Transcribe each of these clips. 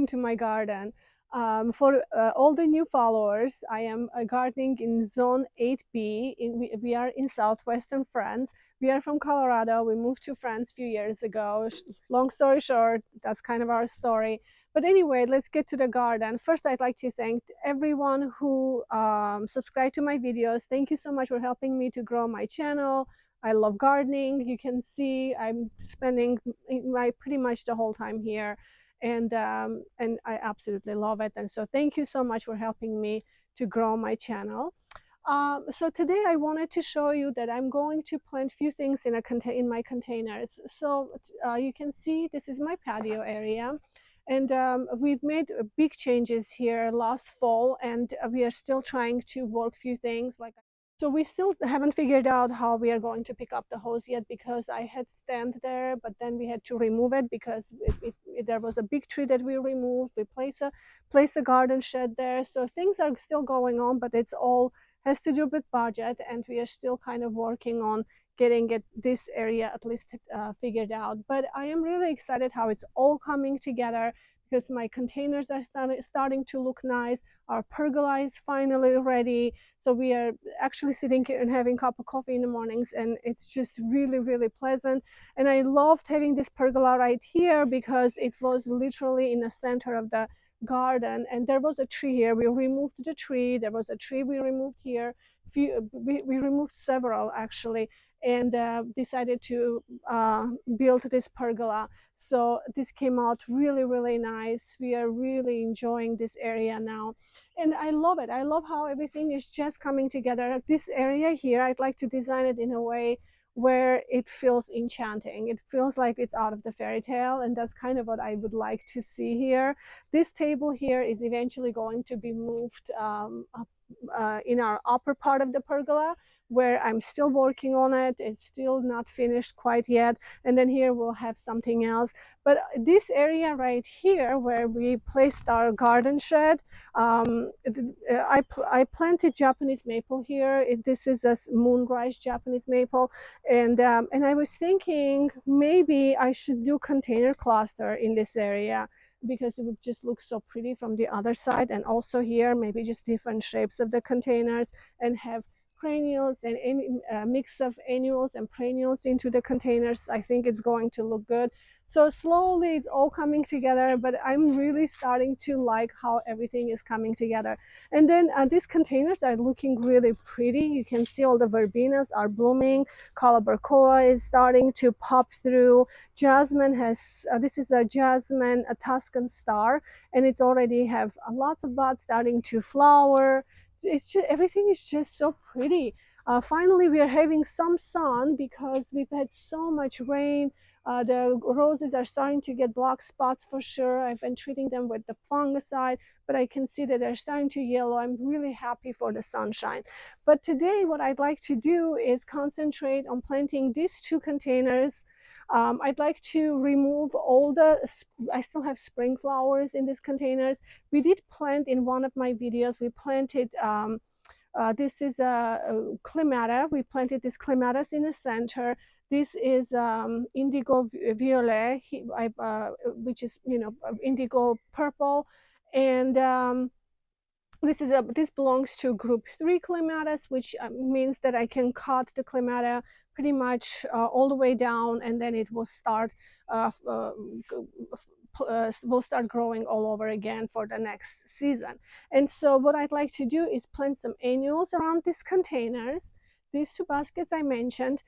welcome to my garden. For all the new followers, I am gardening in Zone 8B. We are in southwestern France. We are from Colorado. We moved to France a few years ago. Long story short, that's kind of our story. But anyway, let's get to the garden. First, I'd like to thank everyone who subscribed to my videos. Thank you so much for helping me to grow my channel. I love gardening. You can see I'm spending my pretty much the whole time here, and I absolutely love it. And so thank you so much for helping me to grow my channel. So today I wanted to show you that I'm going to plant few things in my containers. So you can see this is my patio area, and we've made big changes here last fall, and we are still trying to work few things like. So we still haven't figured out how we are going to pick up the hose yet, because I had stand there, but then we had to remove it because there was a big tree that we removed. We placed the garden shed there. So things are still going on, but it's all has to do with budget, and we are still kind of working on getting this area at least figured out. But I am really excited how it's all coming together, because my containers are starting to look nice. Our pergola is finally ready. So we are actually sitting here and having a cup of coffee in the mornings, and it's just really, really pleasant. And I loved having this pergola right here because it was literally in the center of the garden, and there was a tree here. We removed the tree. There was a tree we removed here. We removed several actually, and decided to build this pergola. So this came out really, really nice. We are really enjoying this area now, and I love it. I love how everything is just coming together. This area here, I'd like to design it in a way where it feels enchanting. It feels like it's out of the fairy tale, and that's kind of what I would like to see here. This table here is eventually going to be moved up, in our upper part of the pergola, where I'm still working on it. It's still not finished quite yet. And then here we'll have something else. But this area right here where we placed our garden shed, I planted Japanese maple here. This is a moonrise Japanese maple, and I was thinking maybe I should do container cluster in this area, because it would just look so pretty from the other side. And also here maybe just different shapes of the containers, and have perennials and mix of annuals and perennials into the containers. I think it's going to look good. So slowly it's all coming together, but I'm really starting to like how everything is coming together. And then these containers are looking really pretty. You can see all the verbenas are blooming. Calabar is starting to pop through. Jasmine has this is a jasmine, a Tuscan star, and it's already have lots of buds starting to flower. It's just, everything is just so pretty. Finally we are having some sun, because we've had so much rain. The roses are starting to get black spots for sure. I've been treating them with the fungicide, but I can see that they're starting to yellow. I'm really happy for the sunshine. But today what I'd like to do is concentrate on planting these two containers. I'd like to remove all I still have spring flowers in these containers. We did plant in one of my videos, we planted, this is a clematis. We planted these clematis in the center. This is indigo violet, which is, indigo purple. And this belongs to group 3 clematis, which means that I can cut the clematis pretty much all the way down, and then it will start will start growing all over again for the next season. And so what I'd like to do is plant some annuals around these containers, these 2 baskets I mentioned.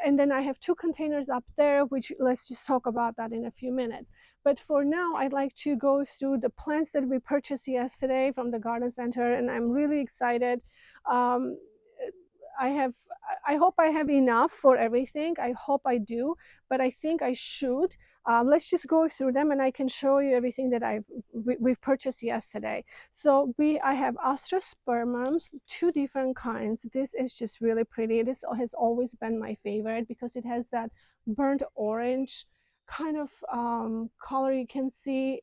And then I have 2 containers up there, which let's just talk about that in a few minutes. But for now, I'd like to go through the plants that we purchased yesterday from the garden center, and I'm really excited. um, I hope I have enough for everything. I hope I do, but I think I should. Let's just go through them, and I can show you everything that we've purchased yesterday. So I have astrospermums, 2 different kinds. This is just really pretty. This has always been my favorite because it has that burnt orange kind of color. You can see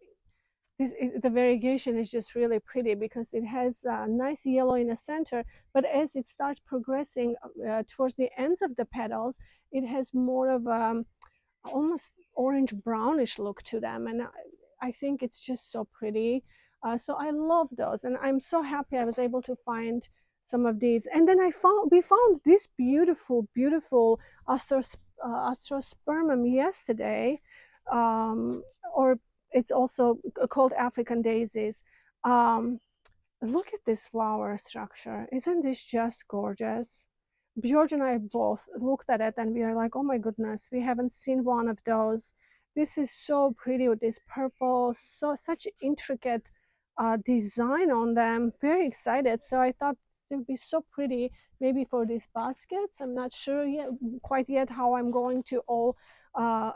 the variegation is just really pretty because it has a nice yellow in the center, but as it starts progressing towards the ends of the petals, it has more of a almost orange brownish look to them. And I think it's just so pretty. So I love those, and I'm so happy I was able to find some of these. And then we found this beautiful, beautiful astrospermum yesterday, um, or it's also called African daisies. Um, Look at this flower structure. Isn't this just gorgeous? George and I both looked at it and we are like, oh my goodness, we haven't seen one of those. This is so pretty with this purple, so such intricate design on them. Very excited. So I thought it would be so pretty maybe for these baskets. I'm not sure yet, quite yet how I'm going to all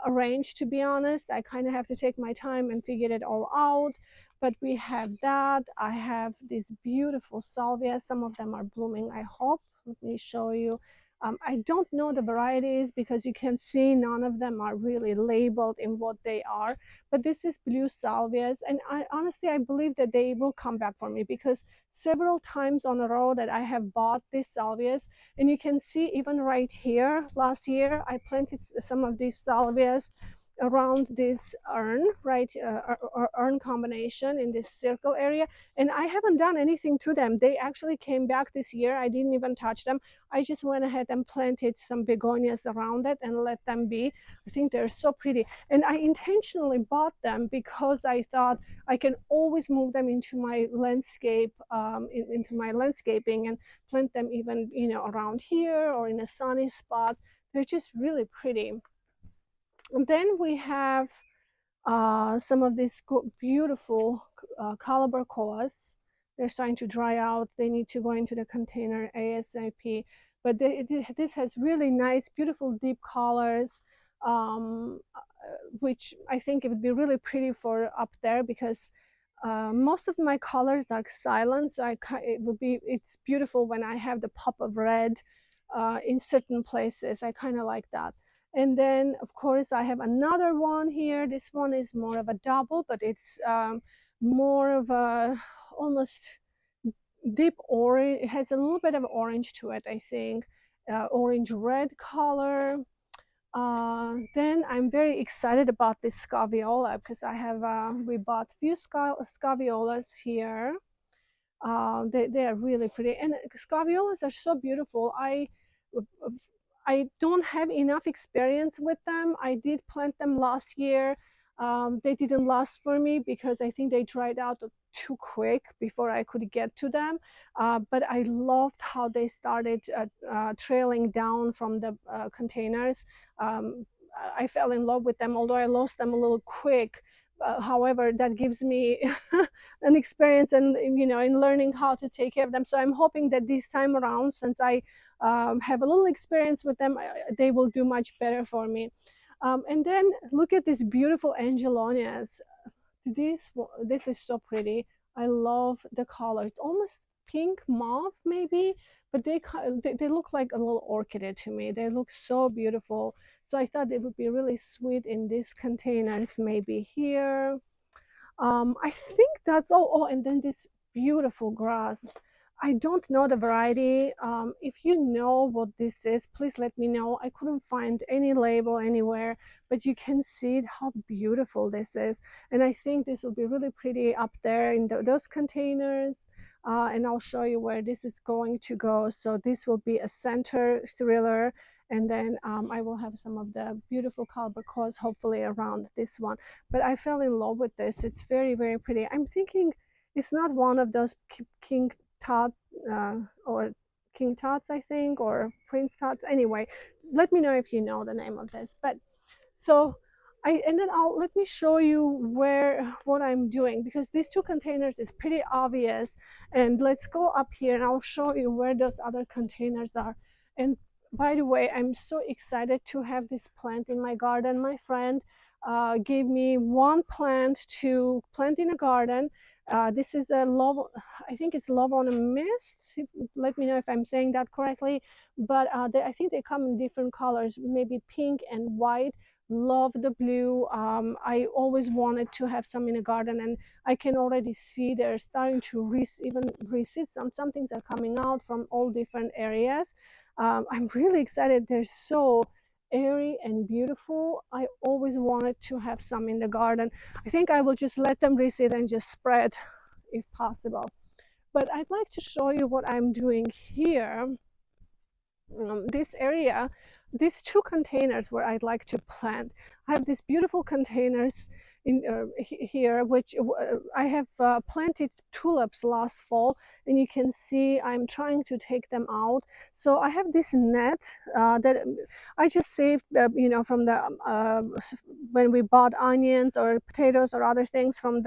arrange, to be honest. I kind of have to take my time and figure it all out. But we have that. I have these beautiful salvia. Some of them are blooming, I hope. Let me show you. I don't know the varieties because you can see none of them are really labeled in what they are. But this is blue salvias, and I honestly I believe that they will come back for me because several times on a row that I have bought these salvias, and you can see even right here. Last year I planted some of these salvias around this urn, right, urn combination in this circle area, and I haven't done anything to them. They actually came back this year. I didn't even touch them. I just went ahead and planted some begonias around it and let them be. I think they're so pretty, and I intentionally bought them because I thought I can always move them into my landscape, into my landscaping, and plant them even around here or in a sunny spots. They're just really pretty. And then we have some of these beautiful caliber coas. They're starting to dry out. They need to go into the container ASAP. But this has really nice, beautiful deep colors, which I think it would be really pretty for up there because most of my colors are silent. So it's beautiful when I have the pop of red in certain places. I kind of like that. And then, of course, I have another one here. This one is more of a double, but it's more of a almost deep orange. It has a little bit of orange to it, I think. Orange red color. Then I'm very excited about this scaviola because we bought a few scaviolas here. They are really pretty, and scaviolas are so beautiful. I don't have enough experience with them. I did plant them last year. They didn't last for me because I think they dried out too quick before I could get to them. But I loved how they started trailing down from the containers. Um, I fell in love with them, although I lost them a little quick. However, that gives me an experience and in learning how to take care of them. So I'm hoping that this time around, since I have a little experience with them, they will do much better for me. And then look at these beautiful angelonias. This is so pretty. I love the color. It's almost pink mauve maybe, but they look like a little orchid to me. They look so beautiful. So I thought it would be really sweet in these containers, maybe here. I think that's all. Oh, and then this beautiful grass. I don't know the variety. If you know what this is, please let me know. I couldn't find any label anywhere, but you can see how beautiful this is. And I think this will be really pretty up there in those containers. And I'll show you where this is going to go. So this will be a center thriller. And then I will have some of the beautiful calabacos hopefully around this one. But I fell in love with this. It's very, very pretty. I'm thinking it's not one of those king tot or king tots, I think, or prince tots. Anyway, let me know if you know the name of this. But so and then let me show you what I'm doing because these two containers is pretty obvious. And let's go up here and I'll show you where those other containers are. And by the way, I'm so excited to have this plant in my garden. My friend gave me one plant to plant in a garden. This is a love, I think it's love on a mist. Let me know if I'm saying that correctly. But I think they come in different colors, maybe pink and white. Love the blue. I always wanted to have some in a garden, and I can already see they're starting to even reseed. Some things are coming out from all different areas. I'm really excited. They're so airy and beautiful. I always wanted to have some in the garden. I think I will just let them reseed and just spread if possible. But I'd like to show you what I'm doing here. This area, these two containers where I'd like to plant. I have these beautiful containers in here, which I have planted tulips last fall, and you can see I'm trying to take them out. So I have this net that I just saved, from the when we bought onions or potatoes or other things from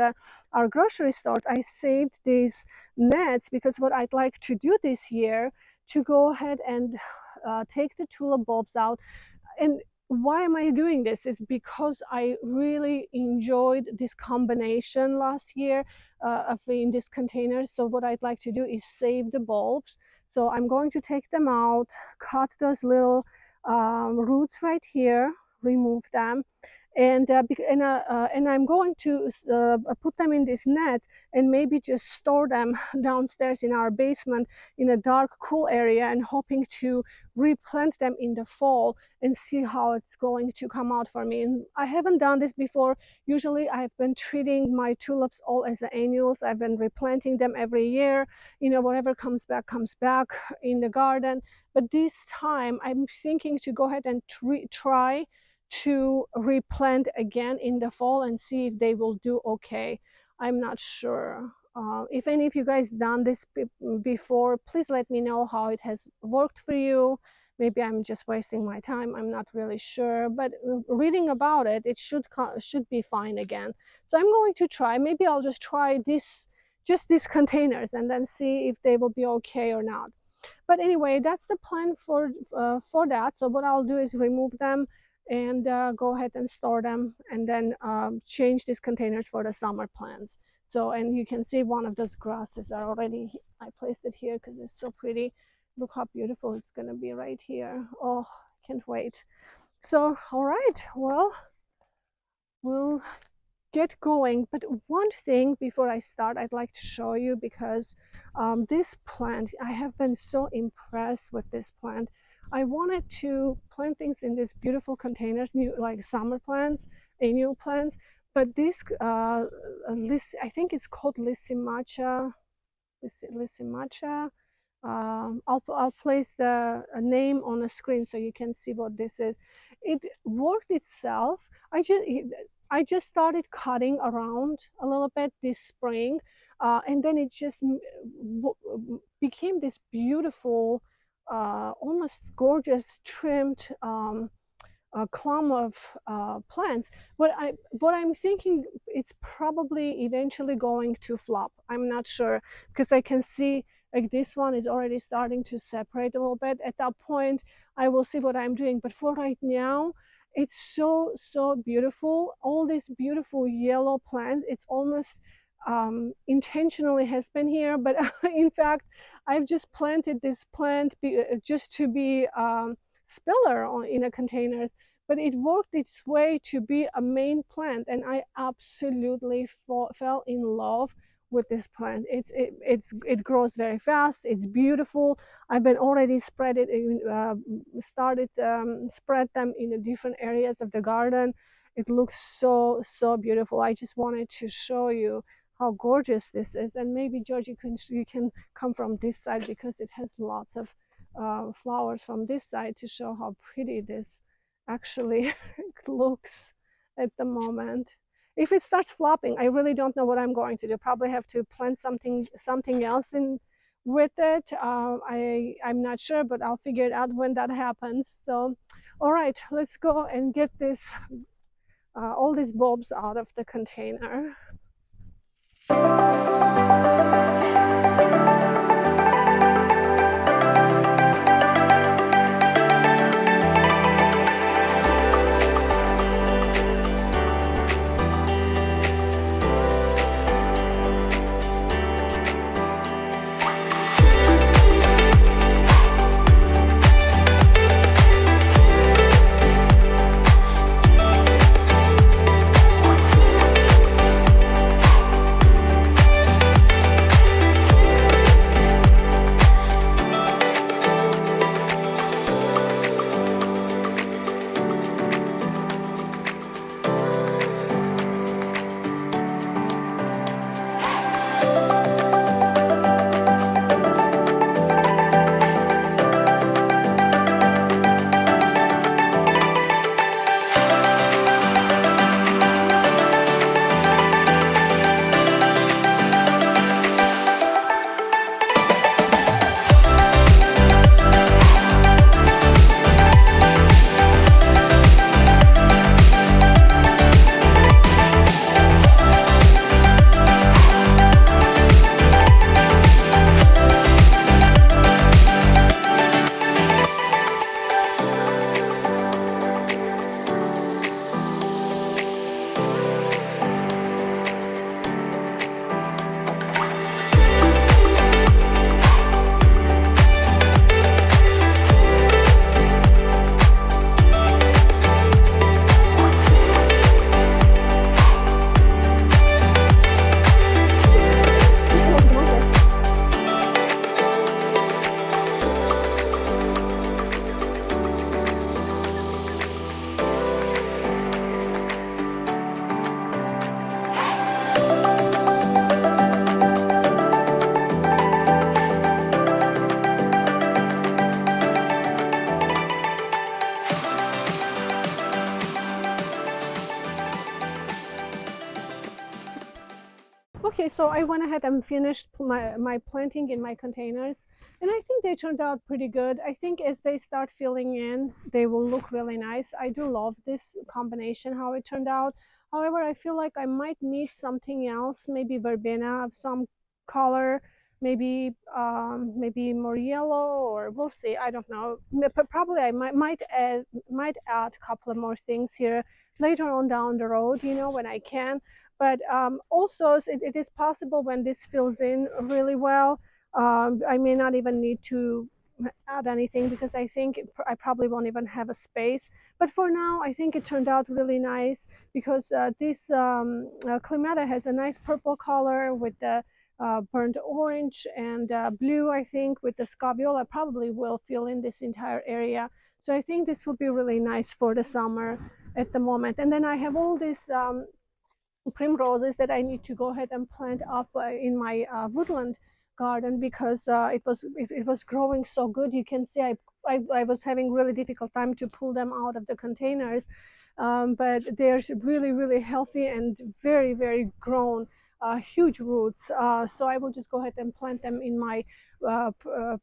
our grocery stores. I saved these nets because what I'd like to do this year to go ahead and take the tulip bulbs out. And why am I doing this is because I really enjoyed this combination last year of in this container. So what I'd like to do is save the bulbs. So I'm going to take them out, cut those little roots right here, remove them, and I'm going to put them in this net and maybe just store them downstairs in our basement in a dark, cool area, and hoping to replant them in the fall and see how it's going to come out for me. And I haven't done this before. Usually I've been treating my tulips all as annuals. I've been replanting them every year. Whatever comes back in the garden. But this time I'm thinking to go ahead and try to replant again in the fall and see if they will do okay. I'm not sure. If any of you guys done this before, please let me know how it has worked for you. Maybe I'm just wasting my time. I'm not really sure, but reading about it, it should be fine again. So I'm going to try. Maybe I'll just try just these containers and then see if they will be okay or not. But anyway, that's the plan for that. So what I'll do is remove them and go ahead and store them, and then change these containers for the summer plants. So, and you can see one of those grasses are already, I placed it here because it's so pretty. Look how beautiful it's going to be right here. Oh, can't wait. So, all right, well, we'll get going. But one thing before I start, I'd like to show you, because this plant, I have been so impressed with this plant. I wanted to plant things in these beautiful containers, like summer plants, annual plants. But this, I think it's called Lysimacha. I'll place the name on the screen so you can see what this is. It worked itself. I just started cutting around a little bit this spring, and then it just became this beautiful, almost gorgeous trimmed clump of plants. What I'm thinking, it's probably eventually going to flop. I'm not sure, because I can see like this one is already starting to separate a little bit. At that point, I will see what I'm doing. But for right now, it's so beautiful. All these beautiful yellow plants. It's almost intentionally has been here, but in fact, I've just planted this plant just to be spiller in a containers, but it worked its way to be a main plant, and I absolutely fell in love with this plant. It grows very fast. It's beautiful. I've been already spread them in the different areas of the garden. It looks so beautiful. I just wanted to show you how gorgeous this is. And maybe George, you can come from this side, because it has lots of flowers from this side to show how pretty this actually looks at the moment. If it starts flopping, I really don't know what I'm going to do. Probably have to plant something else in with it. I'm not sure, but I'll figure it out when that happens. So, all right, let's go and get all these bulbs out of the container. So I went ahead and finished my planting in my containers, and I think they turned out pretty good. I think as they start filling in, they will look really nice. I do love this combination, how it turned out. However, I feel like I might need something else, maybe verbena of some color, maybe more yellow, or we'll see. I don't know. Probably I might add a couple of more things here later on down the road, when I can. But also, it is possible when this fills in really well, I may not even need to add anything, because I think I probably won't even have a space. But for now, I think it turned out really nice, because this clematis has a nice purple color with the burnt orange and blue. I think with the scabiole probably will fill in this entire area. So I think this will be really nice for the summer at the moment. And then I have all these primroses that I need to go ahead and plant up in my woodland garden, because it was growing so good. You can see I was having really difficult time to pull them out of the containers, but they're really healthy and very grown, huge roots. So I will just go ahead and plant them in my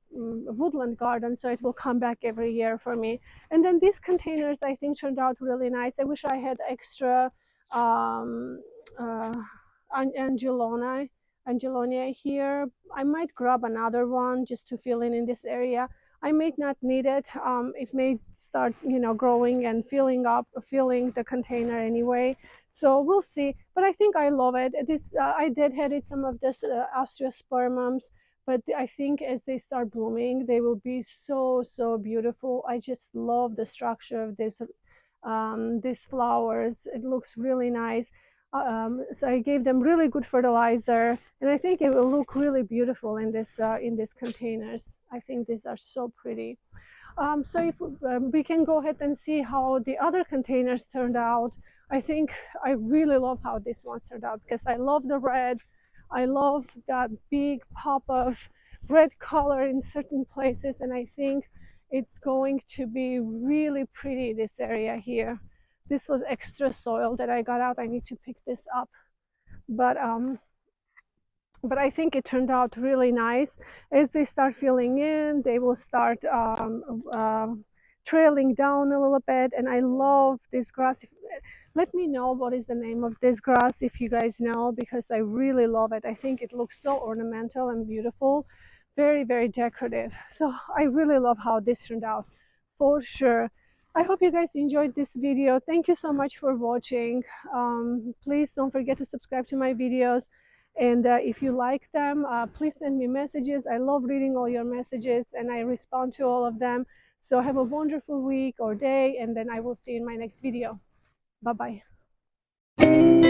woodland garden, so it will come back every year for me. And then these containers, I think, turned out really nice. I wish I had extra um, uh, Angelonia here. I might grab another one just to fill in this area. I may not need it. It may start, growing and filling the container anyway. So we'll see. But I think I love it. I deadheaded some of this Astrospermums, but I think as they start blooming, they will be so beautiful. I just love the structure of these flowers. It looks really nice. So I gave them really good fertilizer, and I think it will look really beautiful in these containers. I think these are so pretty. So if we can go ahead and see how the other containers turned out. I think I really love how this one turned out, because I love the red. I love that big pop of red color in certain places, and I think it's going to be really pretty, this area here. This was extra soil that I got out. I need to pick this up. But I think it turned out really nice. As they start filling in, they will start trailing down a little bit. And I love this grass. Let me know what is the name of this grass if you guys know, because I really love it. I think it looks so ornamental and beautiful, very decorative. So I really love how this turned out, for sure. I hope you guys enjoyed this video. Thank you so much for watching. Please don't forget to subscribe to my videos. And if you like them, please send me messages. I love reading all your messages, and I respond to all of them. So have a wonderful week or day, and then I will see you in my next video. Bye bye.